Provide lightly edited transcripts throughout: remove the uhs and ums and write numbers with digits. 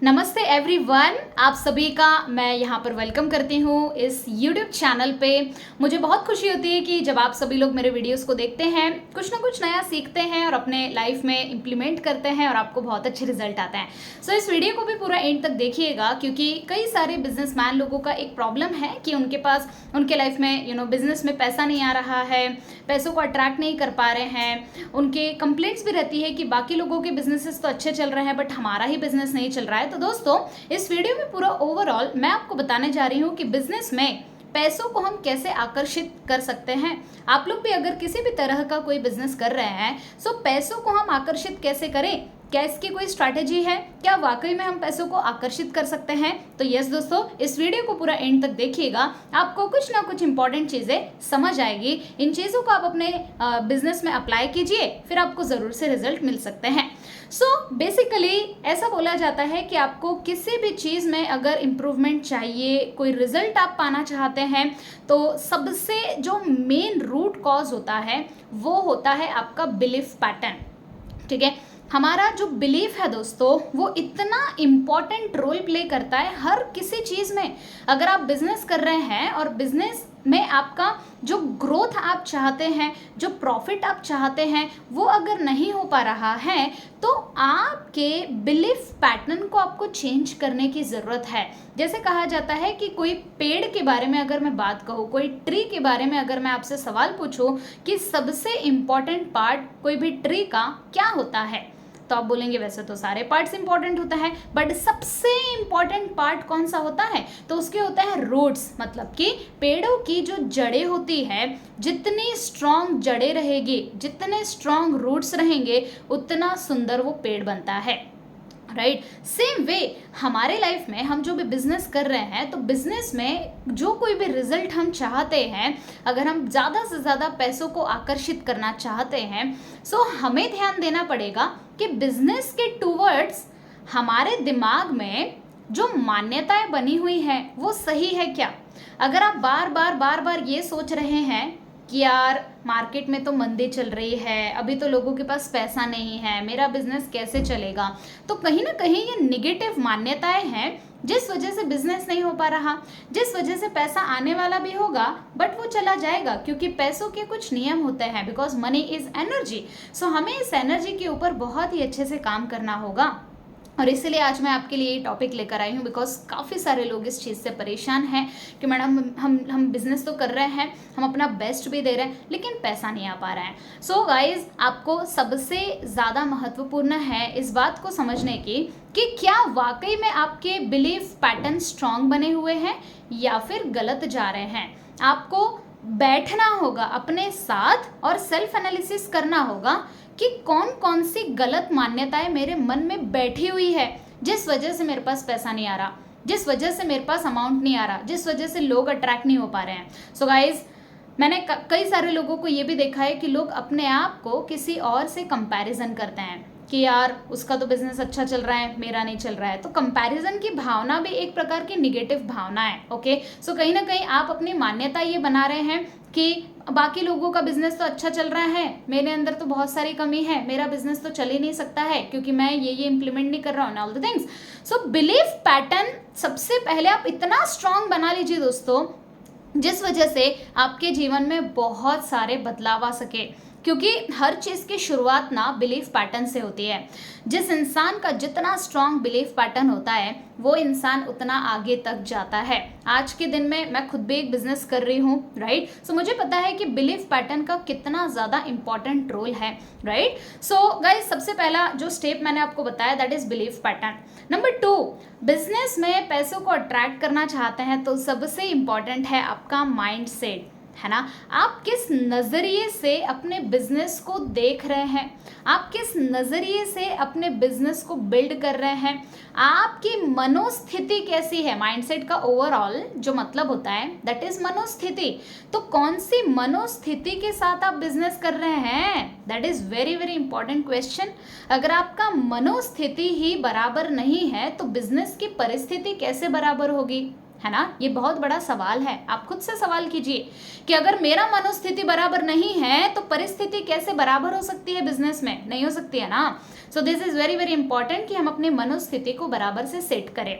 नमस्ते एवरीवन, आप सभी का मैं यहाँ पर वेलकम करती हूँ इस YouTube चैनल पे। मुझे बहुत खुशी होती है कि जब आप सभी लोग मेरे वीडियोस को देखते हैं, कुछ ना कुछ नया सीखते हैं और अपने लाइफ में इम्प्लीमेंट करते हैं और आपको बहुत अच्छे रिजल्ट आते हैं। सो इस वीडियो को भी पूरा एंड तक देखिएगा, क्योंकि कई सारे बिजनेसमैन लोगों का एक प्रॉब्लम है कि उनके पास उनके लाइफ में बिजनेस में पैसा नहीं आ रहा है, पैसों को अट्रैक्ट नहीं कर पा रहे हैं। उनके कंप्लेंट्स भी रहती है कि बाकी लोगों के बिजनेसेस तो अच्छे चल रहे हैं बट हमारा ही बिजनेस नहीं चल रहा है। तो दोस्तों, इस वीडियो में पूरा ओवरऑल मैं आपको बताने जा रही हूँ कि बिजनेस में पैसों को हम कैसे आकर्षित कर सकते हैं। आप लोग भी अगर किसी भी तरह का कोई बिजनेस कर रहे हैं, सो पैसों को हम आकर्षित कैसे करें, क्या इसकी कोई स्ट्रैटेजी है, क्या वाकई में हम पैसों को आकर्षित कर सकते हैं। तो यस दोस्तों, इस वीडियो को पूरा एंड तक देखिएगा, आपको कुछ ना कुछ इंपॉर्टेंट चीजें समझ आएगी। इन चीजों को आप अपने बिजनेस में अप्लाई कीजिए, फिर आपको जरूर से रिजल्ट मिल सकते हैं। सो बेसिकली ऐसा बोला जाता है कि आपको किसी भी चीज में अगर इम्प्रूवमेंट चाहिए, कोई रिजल्ट आप पाना चाहते हैं, तो सबसे जो मेन रूट कॉज होता है वो होता है आपका बिलीफ पैटर्न। ठीक है, हमारा जो बिलीफ है दोस्तों, वो इतना इम्पॉर्टेंट रोल प्ले करता है हर किसी चीज़ में। अगर आप बिजनेस कर रहे हैं और बिजनेस में आपका जो ग्रोथ आप चाहते हैं, जो प्रॉफिट आप चाहते हैं, वो अगर नहीं हो पा रहा है, तो आपके बिलीफ पैटर्न को आपको चेंज करने की ज़रूरत है। जैसे कहा जाता है कि कोई पेड़ के बारे में अगर मैं बात कहूँ, कोई ट्री के बारे में अगर मैं आपसे सवाल पूछूं कि सबसे इम्पॉर्टेंट पार्ट कोई भी ट्री का क्या होता है, तो आप बोलेंगे वैसे तो सारे पार्ट्स इंपॉर्टेंट होता है, बट सबसे इंपॉर्टेंट पार्ट कौन सा होता है, तो उसके होता है रूट्स। मतलब कि पेड़ों की जो जड़ें होती है, जितनी स्ट्रॉन्ग जड़ें रहेगी, जितने स्ट्रॉन्ग रूट्स रहेंगे, उतना सुंदर वो पेड़ बनता है। राइट, सेम वे हमारे लाइफ में हम जो भी बिजनेस कर रहे हैं, तो बिजनेस में जो कोई भी रिजल्ट हम चाहते हैं, अगर हम ज़्यादा से ज़्यादा पैसों को आकर्षित करना चाहते हैं, सो हमें ध्यान देना पड़ेगा कि बिजनेस के टूवर्ड्स हमारे दिमाग में जो मान्यताएं बनी हुई हैं वो सही है क्या। अगर आप बार बार ये सोच रहे हैं कि यार मार्केट में तो मंदी चल रही है, अभी तो लोगों के पास पैसा नहीं है, मेरा बिजनेस कैसे चलेगा, तो कहीं ना कहीं ये निगेटिव मान्यताएं हैं जिस वजह से बिजनेस नहीं हो पा रहा, जिस वजह से पैसा आने वाला भी होगा बट वो चला जाएगा, क्योंकि पैसों के कुछ नियम होते हैं, बिकॉज मनी इज एनर्जी। सो हमें इस एनर्जी के ऊपर बहुत ही अच्छे से काम करना होगा। और इसीलिए आज मैं आपके लिए ये टॉपिक लेकर आई हूँ, बिकॉज काफ़ी सारे लोग इस चीज़ से परेशान हैं कि मैडम हम बिजनेस तो कर रहे हैं, हम अपना बेस्ट भी दे रहे हैं, लेकिन पैसा नहीं आ पा रहा है। सो गाइज, आपको सबसे ज़्यादा महत्वपूर्ण है इस बात को समझने की कि क्या वाकई में आपके बिलीफ पैटर्न स्ट्रांग बने हुए हैं या फिर गलत जा रहे हैं। आपको बैठना होगा अपने साथ और सेल्फ एनालिसिस करना होगा कि कौन कौन सी गलत मान्यताएं मेरे मन में बैठी हुई है, जिस वजह से मेरे पास पैसा नहीं आ रहा, जिस वजह से मेरे पास अमाउंट नहीं आ रहा, जिस वजह से लोग अट्रैक्ट नहीं हो पा रहे हैं। सो गाइज, मैंने कई सारे लोगों को ये भी देखा है कि लोग अपने आप को किसी और से कंपैरिजन करते हैं कि यार उसका तो बिजनेस अच्छा चल रहा है, मेरा नहीं चल रहा है। तो कंपैरिजन की भावना भी एक प्रकार की निगेटिव भावना है। ओके, सो कहीं ना कहीं आप अपनी मान्यता ये बना रहे हैं कि बाकी लोगों का बिजनेस तो अच्छा चल रहा है, मेरे अंदर तो बहुत सारी कमी है, मेरा बिजनेस तो चल ही नहीं सकता है क्योंकि मैं ये इंप्लीमेंट नहीं कर रहा हूँ, all the things. So belief pattern सबसे पहले आप इतना स्ट्रांग बना लीजिए दोस्तों, जिस वजह से आपके जीवन में बहुत सारे बदलाव आ सके, क्योंकि हर चीज़ की शुरुआत ना बिलीफ पैटर्न से होती है। जिस इंसान का जितना स्ट्रांग बिलीफ पैटर्न होता है, वो इंसान उतना आगे तक जाता है। आज के दिन में मैं खुद भी एक बिजनेस कर रही हूँ, राइट। सो मुझे पता है कि बिलीफ पैटर्न का कितना ज़्यादा इंपॉर्टेंट रोल है, राइट। सो गाइस, सबसे पहला जो स्टेप मैंने आपको बताया, that is belief pattern. Number 2, business में पैसों को अट्रैक्ट करना चाहते हैं तो सबसे इंपॉर्टेंट है आपका माइंड सेट, है ना। आप किस नज़रिए से अपने बिजनेस को देख रहे हैं, आप किस नज़रिए से अपने बिजनेस को बिल्ड कर रहे हैं, आपकी मनोस्थिति कैसी है। माइंडसेट का ओवरऑल जो मतलब होता है दैट इज मनोस्थिति। तो कौन सी मनोस्थिति के साथ आप बिजनेस कर रहे हैं, that is very very important question. अगर आपका मनोस्थिति ही बराबर नहीं है तो बिजनेस की परिस्थिति कैसे बराबर होगी, है ना। ये बहुत बड़ा सवाल है, आप खुद से सवाल कीजिए कि अगर मेरा मनोस्थिति बराबर नहीं है तो परिस्थिति कैसे बराबर हो सकती है बिजनेस में, नहीं हो सकती है ना। So this is very very important कि हम अपने मनोस्थिति को बराबर से सेट करें।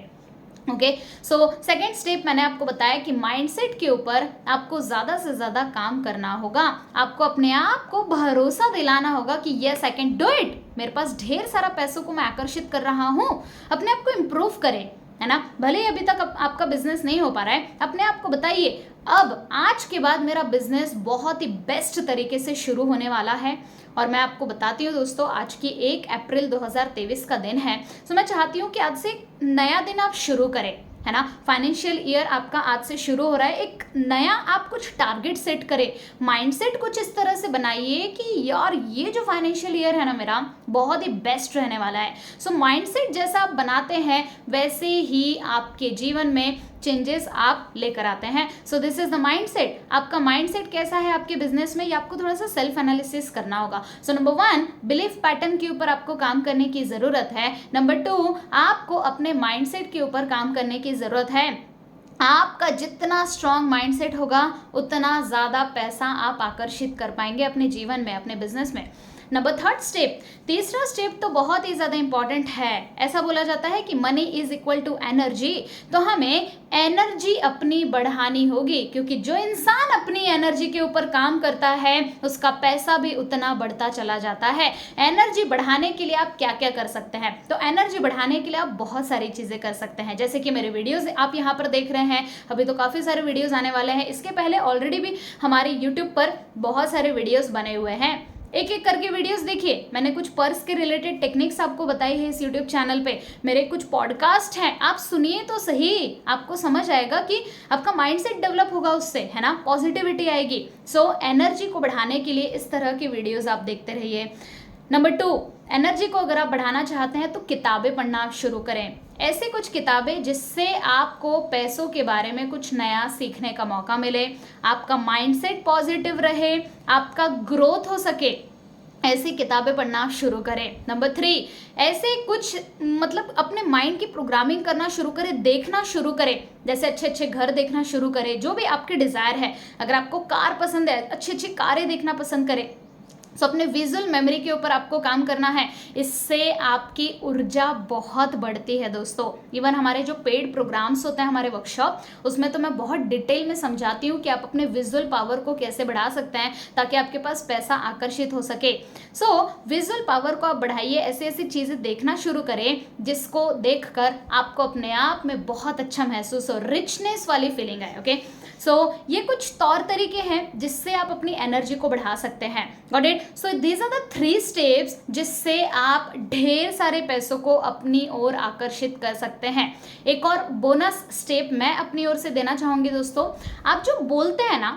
ओके, सो सेकेंड स्टेप मैंने आपको बताया कि माइंडसेट के ऊपर आपको ज़्यादा से ज़्यादा काम करना होगा। आपको अपने आप को भरोसा दिलाना होगा कि yes I can do it, मेरे पास ढेर सारा पैसों को मैं आकर्षित कर रहा हूँ। अपने आप को इम्प्रूव करें, है ना। भले ही अभी तक आपका बिजनेस नहीं हो पा रहा है, अपने आप को बताइए अब आज के बाद मेरा बिजनेस बहुत ही बेस्ट तरीके से शुरू होने वाला है। और मैं आपको बताती हूँ दोस्तों, आज की 1 अप्रैल 2023 का दिन है। तो मैं चाहती हूँ कि आज से एक नया दिन आप शुरू करें, है ना। फाइनेंशियल ईयर आपका आज से शुरू हो रहा है, एक नया आप कुछ टारगेट सेट करें, माइंडसेट कुछ इस तरह से बनाइए कि यार ये जो फाइनेंशियल ईयर है ना मेरा बहुत ही बेस्ट रहने वाला है। सो माइंडसेट जैसा आप बनाते हैं वैसे ही आपके जीवन में चेंजेस आप लेकर आते हैं। So this is the mindset. आपका माइंडसेट कैसा है आपके बिजनेस में, ये आपको थोड़ा सा सेल्फ एनालिसिस करना होगा। सो नंबर 1, बिलीफ पैटर्न के ऊपर आपको काम करने की जरूरत है। नंबर 2, आपको अपने माइंडसेट के ऊपर काम करने की जरूरत है। आपका जितना स्ट्रांग माइंडसेट होगा उतना ज़्यादा पैसा आप आकर्षित कर पाएंगे अपने जीवन में, अपने बिजनेस में। नंबर 3 स्टेप, तीसरा स्टेप तो बहुत ही ज़्यादा इंपॉर्टेंट है। ऐसा बोला जाता है कि money is equal to energy, तो हमें एनर्जी अपनी बढ़ानी होगी, क्योंकि जो इंसान अपनी एनर्जी के ऊपर काम करता है उसका पैसा भी उतना बढ़ता चला जाता है। एनर्जी बढ़ाने के लिए आप क्या क्या कर सकते हैं, तो एनर्जी बढ़ाने के लिए आप बहुत सारी चीज़ें कर सकते हैं। जैसे कि मेरे वीडियोस आप यहाँ पर देख रहे हैं, अभी तो काफ़ी सारे वीडियोस आने वाले हैं। इसके पहले ऑलरेडी भी हमारे यूट्यूब पर बहुत सारे वीडियोस बने हुए हैं, एक एक करके वीडियोस देखिए। मैंने कुछ पर्स के रिलेटेड टेक्निक्स आपको बताई है इस यूट्यूब चैनल पे। मेरे कुछ पॉडकास्ट हैं, आप सुनिए तो सही, आपको समझ आएगा कि आपका माइंडसेट डेवलप होगा उससे, है ना, पॉजिटिविटी आएगी। सो एनर्जी को बढ़ाने के लिए इस तरह की वीडियोस आप देखते रहिए। नंबर 2, एनर्जी को अगर आप बढ़ाना चाहते हैं तो किताबें पढ़ना आप शुरू करें। ऐसे कुछ किताबें जिससे आपको पैसों के बारे में कुछ नया सीखने का मौका मिले, आपका माइंडसेट पॉजिटिव रहे, आपका ग्रोथ हो सके, ऐसी किताबें पढ़ना शुरू करें। नंबर 3, ऐसे कुछ मतलब अपने माइंड की प्रोग्रामिंग करना शुरू करें, देखना शुरू करें। जैसे अच्छे अच्छे घर देखना शुरू करें, जो भी आपके डिज़ायर है। अगर आपको कार पसंद है, अच्छी अच्छी कारें देखना पसंद करें। सो अपने विजुअल मेमोरी के ऊपर आपको काम करना है, इससे आपकी ऊर्जा बहुत बढ़ती है दोस्तों। इवन हमारे जो पेड प्रोग्राम्स होते हैं, हमारे वर्कशॉप, उसमें तो मैं बहुत डिटेल में समझाती हूँ कि आप अपने विजुअल पावर को कैसे बढ़ा सकते हैं ताकि आपके पास पैसा आकर्षित हो सके। सो विजुअल पावर को आप बढ़ाइए, ऐसी ऐसी चीज़ें देखना शुरू करें जिसको देखकर आपको अपने आप में बहुत अच्छा महसूस हो, रिचनेस वाली फीलिंग आए। ओके, सो ये कुछ तौर तरीके हैं जिससे आप अपनी एनर्जी को बढ़ा सकते हैं। Got it? So these are the 3 steps जिससे आप ढेर सारे पैसों को अपनी ओर आकर्षित कर सकते हैं। एक और बोनस स्टेप मैं अपनी ओर से देना चाहूँगी दोस्तों, आप जो बोलते हैं ना,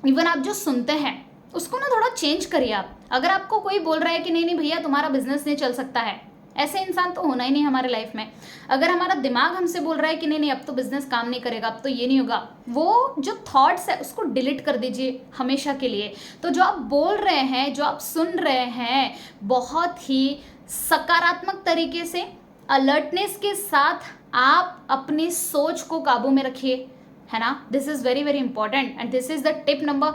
इवन आप जो सुनते हैं, उसको ना थोड़ा चेंज करिए आप। अगर आपको कोई बोल रहा है कि नहीं नहीं भैया तुम्हारा बिजनेस नहीं चल सकता है, ऐसे इंसान तो होना ही नहीं हमारे लाइफ में। अगर हमारा दिमाग हमसे बोल रहा है कि नहीं नहीं अब तो बिजनेस काम नहीं करेगा, अब तो ये नहीं होगा, वो जो थॉट्स है उसको डिलीट कर दीजिए हमेशा के लिए। तो जो आप बोल रहे हैं, जो आप सुन रहे हैं, बहुत ही सकारात्मक तरीके से, अलर्टनेस के साथ आप अपनी सोच को काबू में रखिए, है ना। This is very very important and this is the tip number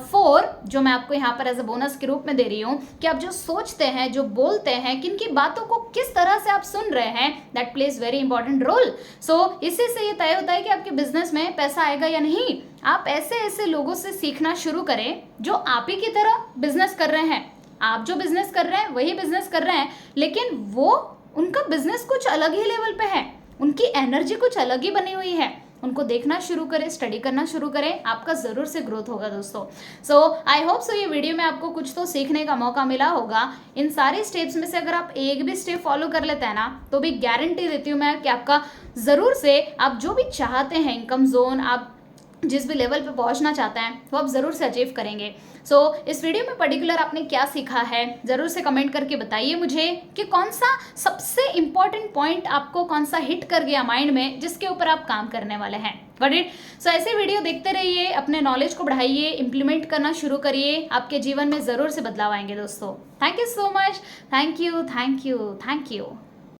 4 जो मैं आपको यहाँ पर एज अ बोनस के रूप में दे रही हूँ कि आप जो सोचते हैं, जो बोलते हैं, किन की बातों को किस तरह से आप सुन रहे हैं, that plays very important role. So इसी से ये तय होता है कि आपके बिजनेस में पैसा आएगा या नहीं। आप ऐसे ऐसे लोगों से सीखना शुरू करें जो आप ही की तरह बिजनेस कर रहे हैं। आप जो बिजनेस कर रहे हैं वही बिजनेस कर रहे हैं, लेकिन वो उनका बिजनेस कुछ अलग ही लेवल पे है, उनकी एनर्जी कुछ अलग ही बनी हुई है। उनको देखना शुरू करें, स्टडी करना शुरू करें, आपका ज़रूर से ग्रोथ होगा दोस्तों। सो आई होप सो ये वीडियो में आपको कुछ तो सीखने का मौका मिला होगा। इन सारे स्टेप्स में से अगर आप एक भी स्टेप फॉलो कर लेते हैं ना, तो भी गारंटी देती हूँ मैं कि आपका ज़रूर से, आप जो भी चाहते हैं इनकम जोन, आप जिस भी लेवल पे पहुंचना चाहते हैं वो आप ज़रूर से अचीव करेंगे। सो इस वीडियो में पर्टिकुलर आपने क्या सीखा है ज़रूर से कमेंट करके बताइए मुझे कि कौन सा सबसे इम्पॉर्टेंट पॉइंट आपको कौन सा हिट कर गया माइंड में, जिसके ऊपर आप काम करने वाले हैं। Got it? सो ऐसे वीडियो देखते रहिए, अपने नॉलेज को बढ़ाइए, इंप्लीमेंट करना शुरू करिए, आपके जीवन में ज़रूर से बदलाव आएंगे दोस्तों। Thank you so much. Thank you, thank you, thank you.